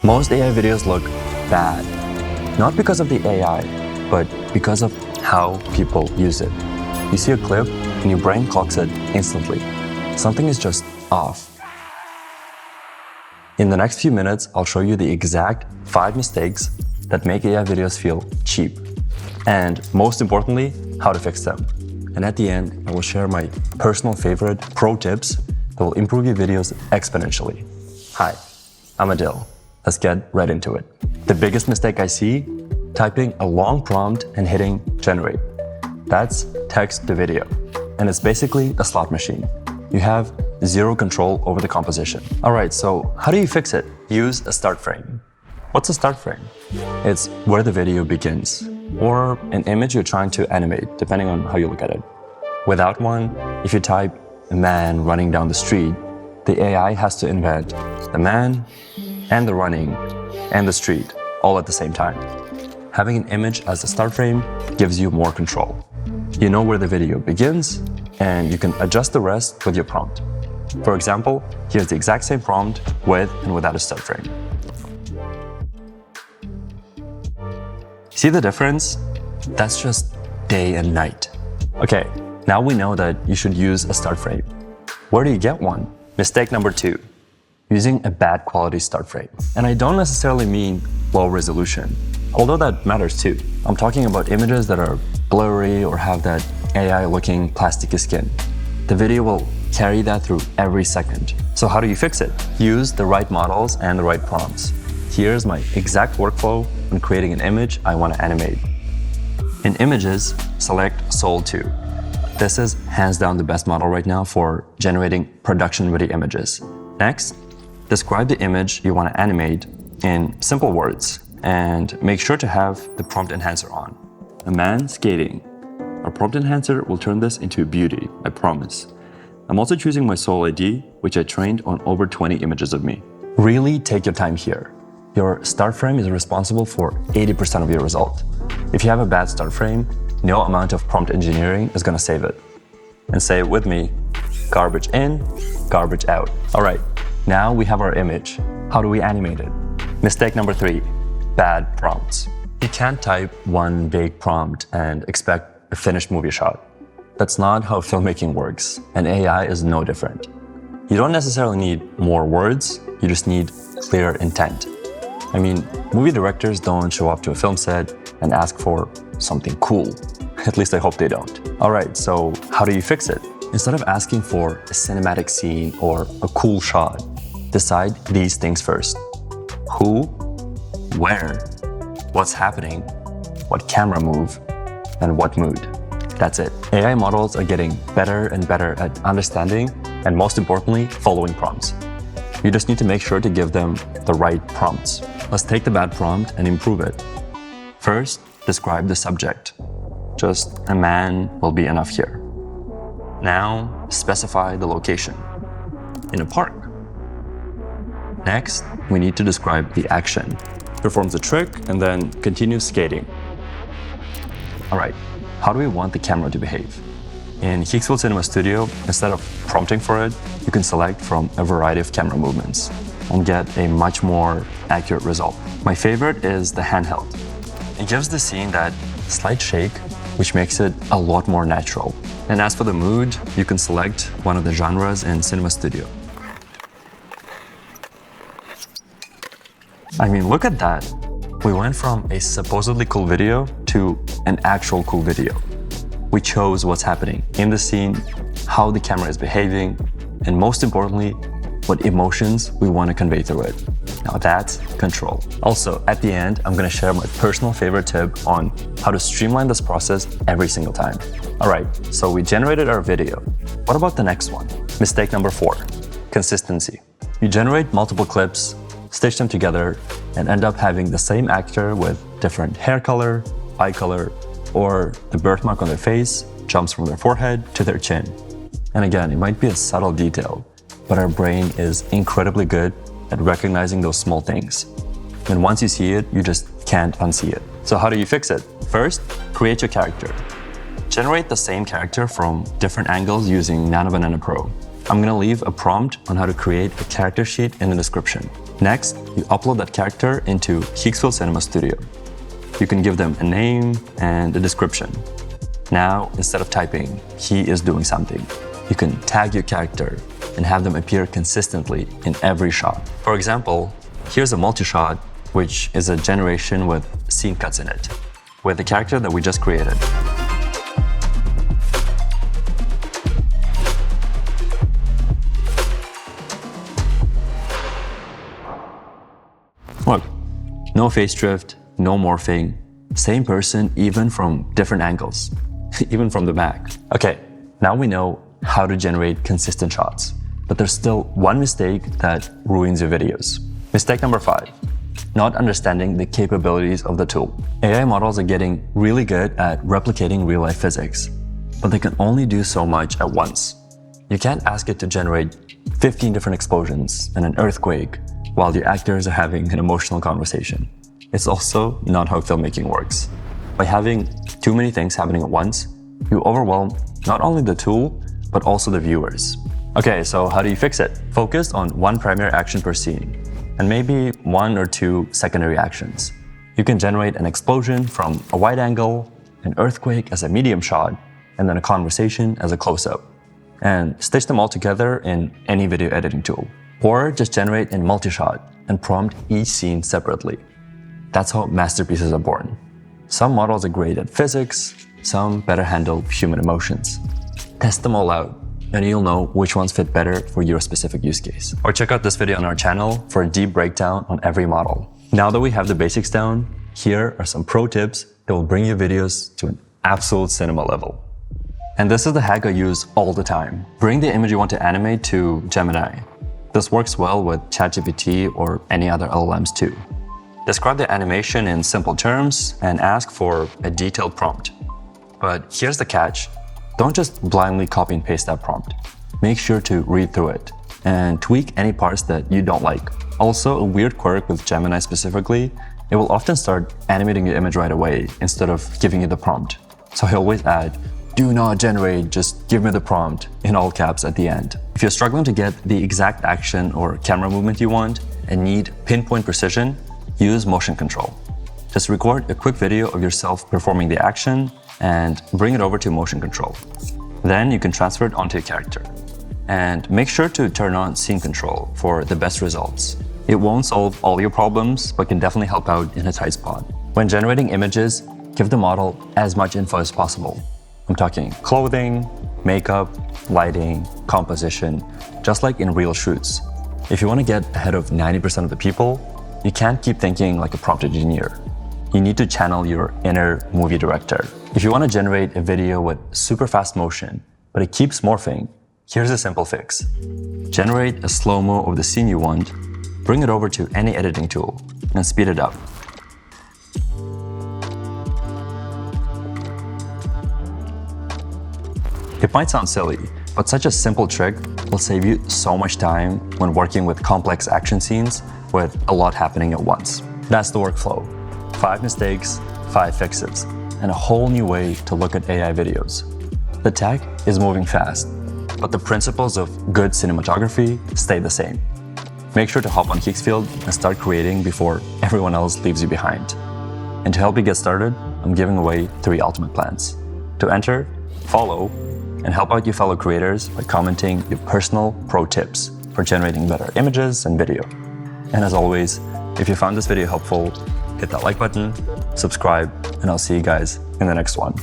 Most AI videos look bad, not because of the AI, but because of how people use it. You see a clip and your brain clocks it instantly. Something is just off. In the next few minutes, I'll show you the exact 5 mistakes that make AI videos feel cheap. And most importantly, how to fix them. And at the end, I will share my personal favorite pro tips that will improve your videos exponentially. Hi, I'm Adil. Let's get right into it. The biggest mistake I see, typing a long prompt and hitting generate. That's text to video. And it's basically a slot machine. You have zero control over the composition. All right, so how do you fix it? Use a start frame. What's a start frame? It's where the video begins, or an image you're trying to animate, depending on how you look at it. Without one, if you type a man running down the street, the AI has to invent the man and the running and the street all at the same time. Having an image as the start frame gives you more control. You know where the video begins, and you can adjust the rest with your prompt. For example, here's the exact same prompt with and without a start frame. See the difference? That's just day and night. Okay, now we know that you should use a start frame. Where do you get one? Mistake number 2, using a bad quality start frame. And I don't necessarily mean low resolution, although that matters too. I'm talking about images that are blurry or have that AI-looking plasticky skin. The video will carry that through every second. So how do you fix it? Use the right models and the right prompts. Here's my exact workflow when creating an image I want to animate. In images, select Sol 2. This is hands down the best model right now for generating production-ready images. Next, describe the image you want to animate in simple words and make sure to have the prompt enhancer on. A man skating. Our prompt enhancer will turn this into beauty, I promise. I'm also choosing my Sol ID, which I trained on over 20 images of me. Really take your time here. Your start frame is responsible for 80% of your result. If you have a bad start frame, no amount of prompt engineering is going to save it. And say it with me, garbage in, garbage out. All right, now we have our image. How do we animate it? Mistake number 3, bad prompts. You can't type one big prompt and expect a finished movie shot. That's not how filmmaking works, and AI is no different. You don't necessarily need more words, you just need clear intent. I mean, movie directors don't show up to a film set and ask for something cool. At least I hope they don't. All right, so how do you fix it? Instead of asking for a cinematic scene or a cool shot, decide these things first. Who, where, what's happening, what camera move, and what mood. That's it. AI models are getting better and better at understanding and, most importantly, following prompts. You just need to make sure to give them the right prompts. Let's take the bad prompt and improve it. First, describe the subject. Just a man will be enough here. Now, specify the location. In a park. Next, we need to describe the action. Performs a trick and then continues skating. All right, how do we want the camera to behave? In Higgsfield Cinema Studio, instead of prompting for it, you can select from a variety of camera movements and get a much more accurate result. My favorite is the handheld. It gives the scene that slight shake, which makes it a lot more natural. And as for the mood, you can select one of the genres in Cinema Studio. I mean, look at that. We went from a supposedly cool video to an actual cool video. We chose what's happening in the scene, how the camera is behaving, and most importantly, what emotions we want to convey through it. Now that's control. Also, at the end, I'm going to share my personal favorite tip on how to streamline this process every single time. All right, so we generated our video. What about the next one? Mistake number 4, consistency. You generate multiple clips, stitch them together, and end up having the same actor with different hair color, eye color, or the birthmark on their face jumps from their forehead to their chin. And again, it might be a subtle detail, but our brain is incredibly good at recognizing those small things. And once you see it, you just can't unsee it. So how do you fix it? First, create your character. Generate the same character from different angles using Nano Banana Pro. I'm going to leave a prompt on how to create a character sheet in the description. Next, you upload that character into Higgsfield Cinema Studio. You can give them a name and a description. Now, instead of typing, he is doing something, you can tag your character and have them appear consistently in every shot. For example, here's a multi-shot, which is a generation with scene cuts in it, with the character that we just created. Look, no face drift, no morphing, same person even from different angles, even from the back. Okay, now we know how to generate consistent shots, but there's still one mistake that ruins your videos. Mistake number 5, not understanding the capabilities of the tool. AI models are getting really good at replicating real-life physics, but they can only do so much at once. You can't ask it to generate 15 different explosions and an earthquake while the actors are having an emotional conversation. It's also not how filmmaking works. By having too many things happening at once, you overwhelm not only the tool, but also the viewers. Okay, so how do you fix it? Focus on one primary action per scene, and maybe 1 or 2 secondary actions. You can generate an explosion from a wide angle, an earthquake as a medium shot, and then a conversation as a close-up, and stitch them all together in any video editing tool. Or just generate in multi-shot and prompt each scene separately. That's how masterpieces are born. Some models are great at physics, some better handle human emotions. Test them all out, and you'll know which ones fit better for your specific use case. Or check out this video on our channel for a deep breakdown on every model. Now that we have the basics down, here are some pro tips that will bring your videos to an absolute cinema level. And this is the hack I use all the time. Bring the image you want to animate to Gemini. This works well with ChatGPT or any other LLMs too. Describe the animation in simple terms and ask for a detailed prompt. But here's the catch. Don't just blindly copy and paste that prompt. Make sure to read through it and tweak any parts that you don't like. Also, a weird quirk with Gemini specifically, it will often start animating your image right away instead of giving you the prompt. So I always add, do not generate, just give me the prompt in all caps at the end. If you're struggling to get the exact action or camera movement you want and need pinpoint precision, use motion control. Just record a quick video of yourself performing the action and bring it over to motion control. Then you can transfer it onto your character. And make sure to turn on scene control for the best results. It won't solve all your problems, but can definitely help out in a tight spot. When generating images, give the model as much info as possible. I'm talking clothing, makeup, lighting, composition, just like in real shoots. If you want to get ahead of 90% of the people, you can't keep thinking like a prompt engineer. You need to channel your inner movie director. If you want to generate a video with super fast motion, but it keeps morphing, here's a simple fix. Generate a slow-mo of the scene you want, bring it over to any editing tool, and speed it up. It might sound silly, but such a simple trick will save you so much time when working with complex action scenes with a lot happening at once. That's the workflow. 5 mistakes, 5 fixes, and a whole new way to look at AI videos. The tech is moving fast, but the principles of good cinematography stay the same. Make sure to hop on Higgsfield and start creating before everyone else leaves you behind. And to help you get started, I'm giving away 3 ultimate plans. To enter, follow, and help out your fellow creators by commenting your personal pro tips for generating better images and video. And as always, if you found this video helpful, hit that like button, subscribe, and I'll see you guys in the next one.